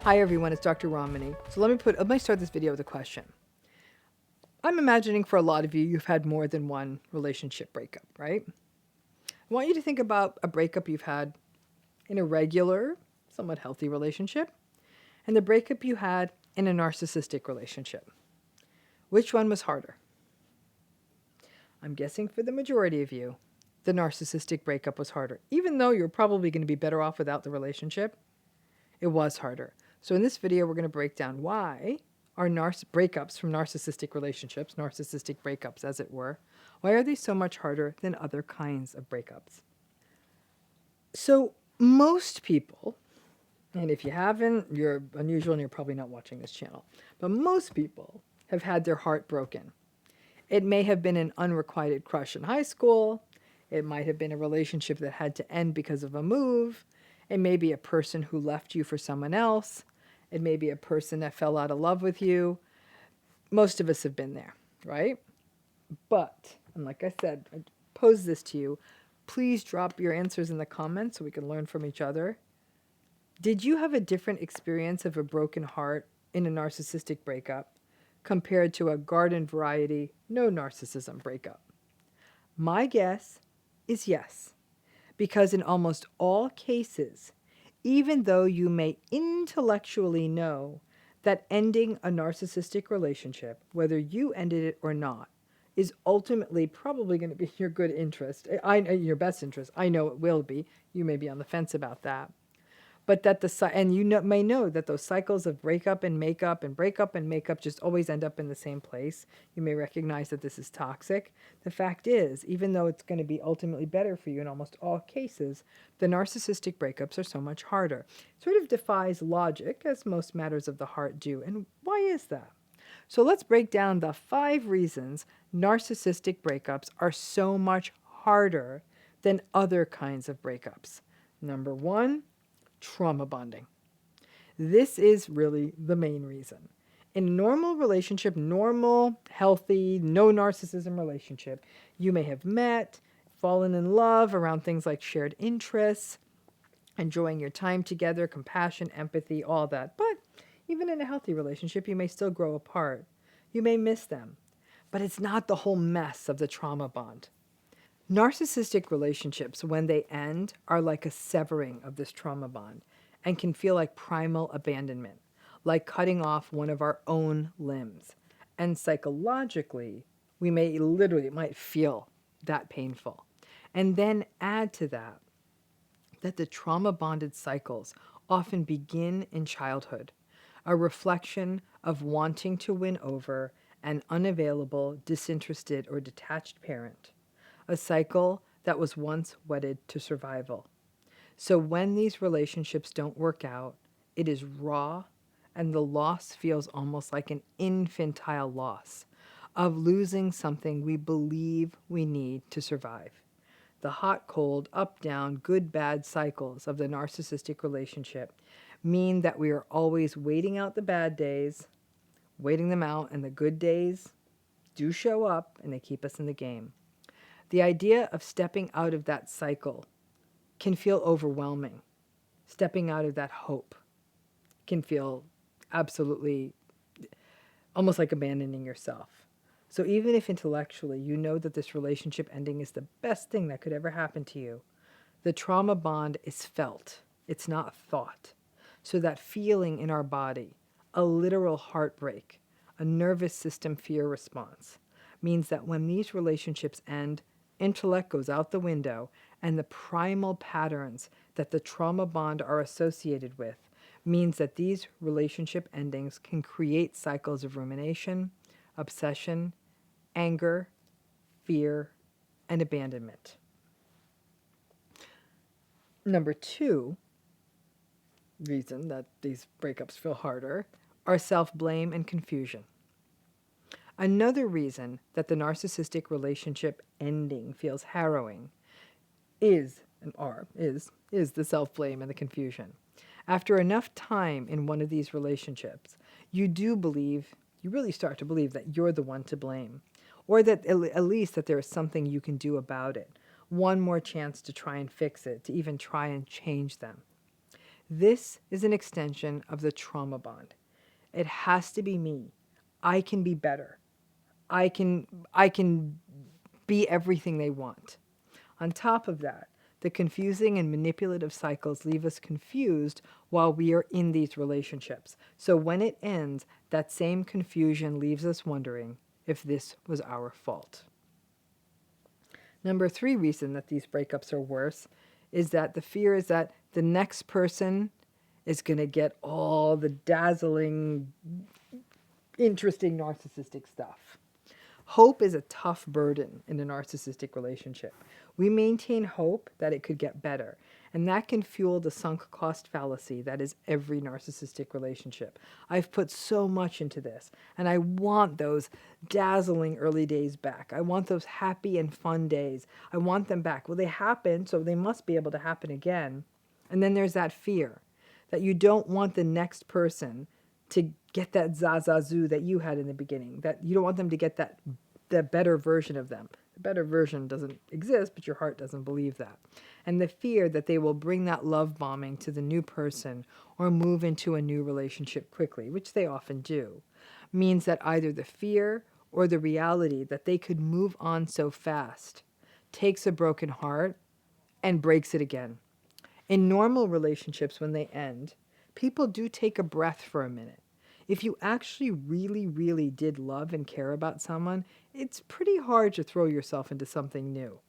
Hi everyone, it's Dr. Ramani. So let me start this video with a question. I'm imagining for a lot of you, you've had more than one relationship breakup, right? I want you to think about a breakup you've had in a regular, somewhat healthy relationship, and the breakup you had in a narcissistic relationship. Which one was harder? I'm guessing for the majority of you, the narcissistic breakup was harder. Even though you're probably going to be better off without the relationship, it was harder. So in this video, we're going to break down why our breakups from narcissistic relationships, narcissistic breakups as it were, why are they so much harder than other kinds of breakups? So most people, and if you haven't, you're unusual and you're probably not watching this channel, but most people have had their heart broken. It may have been an unrequited crush in high school. It might have been a relationship that had to end because of a move. It may be a person who left you for someone else. It may be a person that fell out of love with you. Most of us have been there, right? But, and like I said, I pose this to you. Please drop your answers in the comments so we can learn from each other. Did you have a different experience of a broken heart in a narcissistic breakup compared to a garden variety, no narcissism breakup? My guess is yes, because in almost all cases, even though you may intellectually know that ending a narcissistic relationship, whether you ended it or not, is ultimately probably going to be your good interest, your best interest. I know it will be. You may be on the fence about that. But that and you may know that those cycles of breakup and makeup and breakup and makeup just always end up in the same place. You may recognize that this is toxic. The fact is, even though it's going to be ultimately better for you in almost all cases, the narcissistic breakups are so much harder. It sort of defies logic, as most matters of the heart do. And why is that? So let's break down the 5 reasons narcissistic breakups are so much harder than other kinds of breakups. Number 1, trauma bonding. This is really the main reason. In a normal relationship, normal, healthy, no narcissism relationship, you may have met, fallen in love around things like shared interests, enjoying your time together, compassion, empathy, all that. But even in a healthy relationship, you may still grow apart. You may miss them. But it's not the whole mess of the trauma bond. Narcissistic relationships, when they end, are like a severing of this trauma bond and can feel like primal abandonment, like cutting off one of our own limbs. And psychologically, it might feel that painful. And then add to that the trauma-bonded cycles often begin in childhood, a reflection of wanting to win over an unavailable, disinterested, or detached parent. A cycle that was once wedded to survival. So when these relationships don't work out, it is raw, and the loss feels almost like an infantile loss of losing something we believe we need to survive. The hot, cold, up, down, good, bad cycles of the narcissistic relationship mean that we are always waiting out the bad days, waiting them out, and the good days do show up and they keep us in the game. The idea of stepping out of that cycle can feel overwhelming. Stepping out of that hope can feel absolutely almost like abandoning yourself. So even if intellectually you know that this relationship ending is the best thing that could ever happen to you, the trauma bond is felt. It's not thought. So that feeling in our body, a literal heartbreak, a nervous system fear response, means that when these relationships end, intellect goes out the window, and the primal patterns that the trauma bond are associated with means that these relationship endings can create cycles of rumination, obsession, anger, fear, and abandonment. Number 2 reason that these breakups feel harder are self-blame and confusion. Another reason that the narcissistic relationship ending feels harrowing is the self-blame and the confusion. After enough time in one of these relationships, you really start to believe that you're the one to blame, or that at least that there is something you can do about it. One more chance to try and fix it, to even try and change them. This is an extension of the trauma bond. It has to be me. I can be better. I can be everything they want. On top of that, the confusing and manipulative cycles leave us confused while we are in these relationships. So when it ends, that same confusion leaves us wondering if this was our fault. Number 3 reason that these breakups are worse is that the fear is that the next person is going to get all the dazzling, interesting narcissistic stuff. Hope is a tough burden in a narcissistic relationship. We maintain hope that it could get better, and that can fuel the sunk cost fallacy that is every narcissistic relationship. I've put so much into this, and I want those dazzling early days back. I want those happy and fun days. I want them back. Well, they happened, so they must be able to happen again. And then there's that fear that you don't want the next person to get that zazazoo that you had in the beginning, that you don't want them to get the better version of them. The better version doesn't exist, but your heart doesn't believe that. And the fear that they will bring that love bombing to the new person or move into a new relationship quickly, which they often do, means that either the fear or the reality that they could move on so fast takes a broken heart and breaks it again. In normal relationships, when they end, people do take a breath for a minute. If you actually really, really did love and care about someone, it's pretty hard to throw yourself into something new.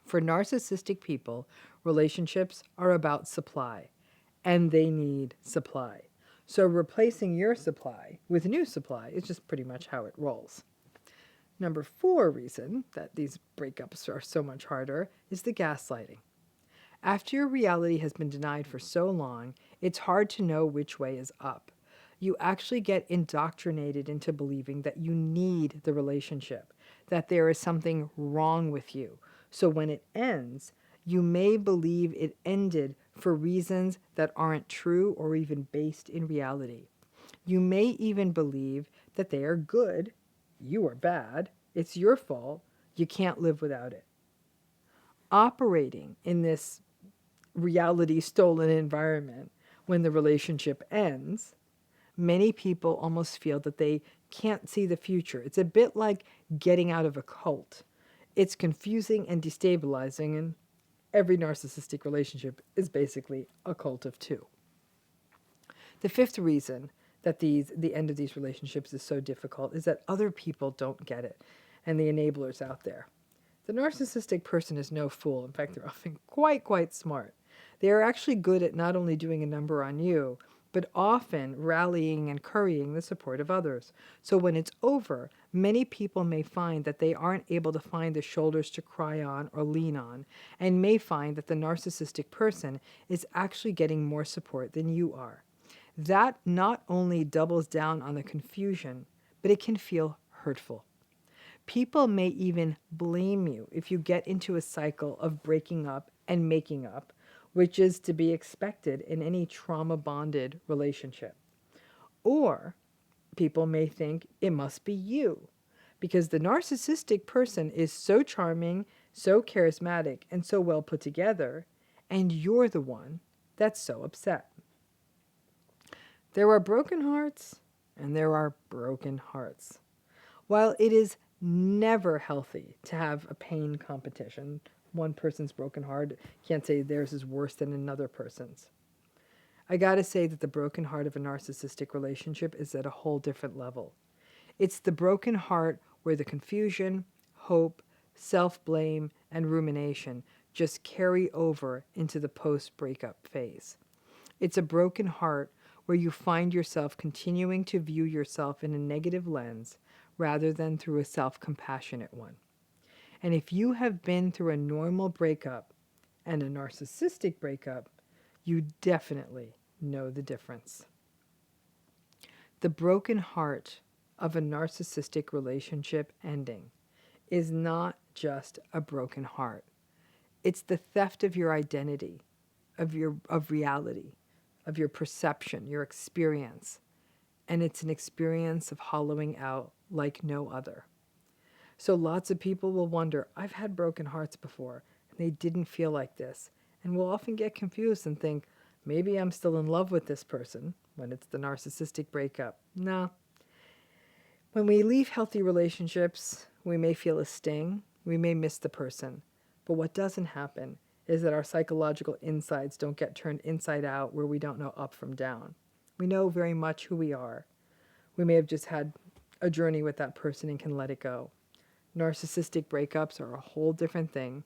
For narcissistic people, relationships are about supply, and they need supply. So replacing your supply with new supply is just pretty much how it rolls. Number 4 reason that these breakups are so much harder is the gaslighting. After your reality has been denied for so long, it's hard to know which way is up. You actually get indoctrinated into believing that you need the relationship, that there is something wrong with you. So when it ends, you may believe it ended for reasons that aren't true or even based in reality. You may even believe that they are good, you are bad, it's your fault, you can't live without it. Operating in this reality stolen environment when the relationship ends, many people almost feel that they can't see the future. It's a bit like getting out of a cult. It's confusing and destabilizing, and every narcissistic relationship is basically a cult of two. The 5th reason that the end of these relationships is so difficult is that other people don't get it, and the enablers out there. The narcissistic person is no fool. In fact, they're often quite smart. They are actually good at not only doing a number on you, but often rallying and currying the support of others. So when it's over, many people may find that they aren't able to find the shoulders to cry on or lean on, and may find that the narcissistic person is actually getting more support than you are. That not only doubles down on the confusion, but it can feel hurtful. People may even blame you if you get into a cycle of breaking up and making up, which is to be expected in any trauma-bonded relationship. Or people may think it must be you, because the narcissistic person is so charming, so charismatic, and so well put together, and you're the one that's so upset. There are broken hearts, and there are broken hearts. While it is never healthy to have a pain competition, one person's broken heart can't say theirs is worse than another person's. I gotta say that the broken heart of a narcissistic relationship is at a whole different level. It's the broken heart where the confusion, hope, self-blame, and rumination just carry over into the post-breakup phase. It's a broken heart where you find yourself continuing to view yourself in a negative lens rather than through a self-compassionate one. And if you have been through a normal breakup and a narcissistic breakup, you definitely know the difference. The broken heart of a narcissistic relationship ending is not just a broken heart. It's the theft of your identity, of reality, of your perception, your experience. And it's an experience of hollowing out like no other. So lots of people will wonder, I've had broken hearts before, and they didn't feel like this. And we'll often get confused and think, Maybe I'm still in love with this person when it's the narcissistic breakup. No. When we leave healthy relationships, we may feel a sting. We may miss the person. But what doesn't happen is that our psychological insides don't get turned inside out where we don't know up from down. We know very much who we are. We may have just had a journey with that person and can let it go. Narcissistic breakups are a whole different thing.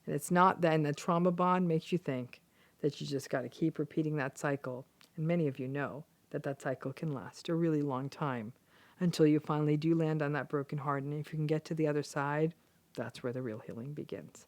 And it's not then the trauma bond makes you think that you just got to keep repeating that cycle. And many of you know that that cycle can last a really long time until you finally do land on that broken heart. And if you can get to the other side, that's where the real healing begins.